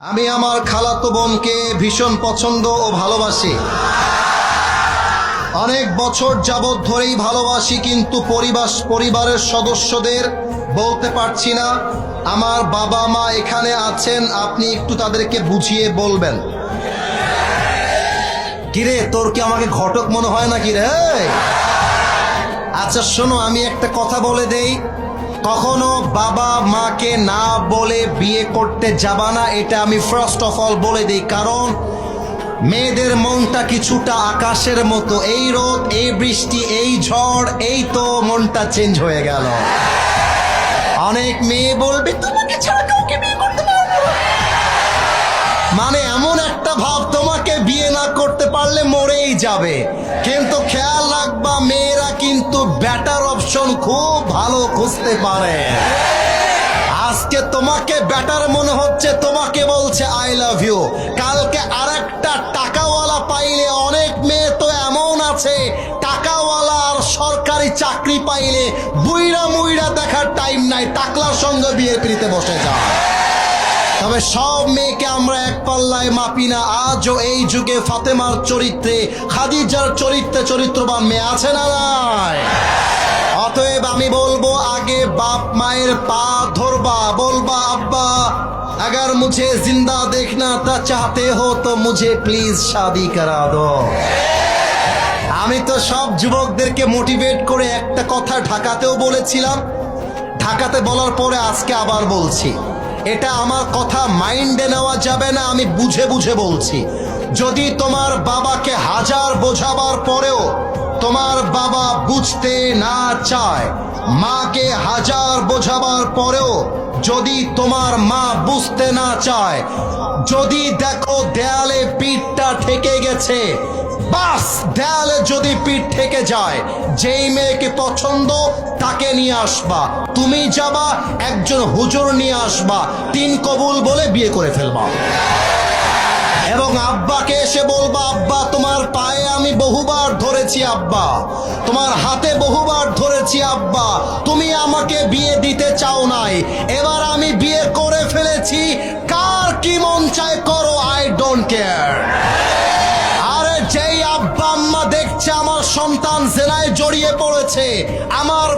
আমি আমার খালাতো বোনকে ভীষণ পছন্দ ও ভালোবাসি। অনেক বছর যাবৎ ধরেই ভালোবাসি, কিন্তু পরিবারের সদস্যদের বলতে পারছি না। আমার বাবা মা এখানে আছেন, আপনি একটু তাদেরকে বুঝিয়ে বলবেন। কিরে, তোর কি আমাকে ঘটক মনে হয় না কি রে? আচ্ছা শোনো, আমি একটা কথা বলে দেই, কখনো বাবা মাকে না বলে বিয়ে করতে যাবা না, এটা আমি ফার্স্ট অফ অল বলে দিই। কারণ মেয়েদের মনটা কিছুটা আকাশের মতো, এই রোদ, এই বৃষ্টি, এই ঝড়, এই তো মনটা চেঞ্জ হয়ে গেল। অনেক মেয়ে বলবে তোমাকে ছাড়া কাউকে বিয়ে করতে পারবো না, মানে এমন একটা ভাব তোমাকে বিয়ে না করতে পারলে মরেই যাবে। কিন্তু খেয়াল রাখবা, মেয়েরা কিন্তু বেটার অপশন খুব ভালো খুঁজতে পারে। আজকে তোমাকে বেটার মনে হচ্ছে, তোমাকে বলছে আই লাভ ইউ, কালকে আরেকটা টাকাওয়ালা পাইলে, অনেক মেয়ে তো এমন আছে টাকাওয়ালা আর সরকারি চাকরি পাইলে বুইড়া মুইড়া দেখার টাইম নাই, টাকলার সঙ্গে বিয়ে পিড়িতে বসে যায়। তবে সব মেয়েকে আমরা এক পাল্লায় মাপি না। আজও এই যুগে ফাতেমার চরিত্রে, খাদিজার চরিত্রে চরিত্রবান মেয়ে আছে না নাই? অতএব আমি বলবো, আগে বাপ মায়ের পা ধরবা, বলবা আব্বা अगर मुझे जिंदा देखना था चाहते हो तो मुझे प्लीज शादी करा दो। আমি তো সব যুবকদেরকে মোটিভেট করে একটা কথা ঢাকাতেও বলেছিলাম, ঢাকাতে বলার পরে আজকে আবার বলছি, এটা আমার কথা মাইন্ডে নেওয়া যাবে না, আমি বুঝে বুঝে বলছি। যদি তোমার বাবাকে হাজার বোঝাবার পরেও তোমার বাবা বুঝতে না চায়, মাকে হাজার বোঝাবার পরেও যদি তোমার মা বুঝতে না চায়, যদি দেখো দেয়ালে পিঠটা ঠেকে গেছে, বাস দেয়ালে যদি পিঠ ঠেকে যায়, যেই মেয়েকে পছন্দ তাকে নিয়ে আসবা, তুমি যাবা একজন হুজুর নিয়ে আসবা, 3 কবুল বলে বিয়ে করে ফেলবা। এবং আব্বাকে এসে বলবা, আব্বা তোমার পায়ে আমি বহুবার ধরেছি, আব্বা তোমার হাতে বহুবার ধরেছি, আব্বা তুমি আমাকে বিয়ে দিতে চাও নাই, এবার আমি বিয়ে করে ফেলেছি, কার কি মন চায় করো, আই ডোন্ট কেয়ার। আরে যেই আব্বা আম্মা দেখছে আমার সন্তান জেনায় জড়িয়ে পড়েছে, আমার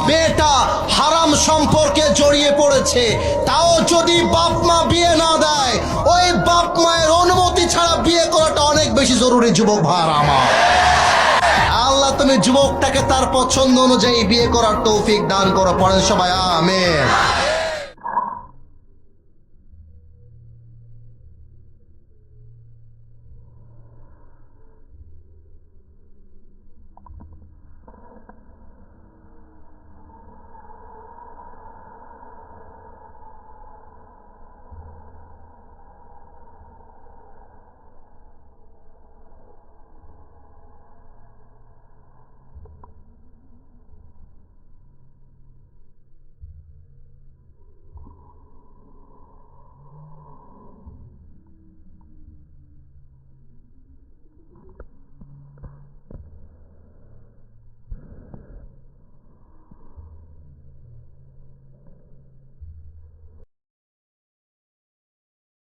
মেয়েটা হারাম সম্পর্কে জড়িয়ে পড়েছে, তাও যদি বাপ মা বিয়ে না দেয়, ওই বাপ মায়ের অনুমতি ছাড়া বিয়ে করাটা অনেক বেশি জরুরি। যুবক ভাইরা আমার, আল্লাহ তুমি যুবকটাকে তার পছন্দ অনুযায়ী বিয়ে করার তৌফিক দান করো। পড়েন সবাই আমিন।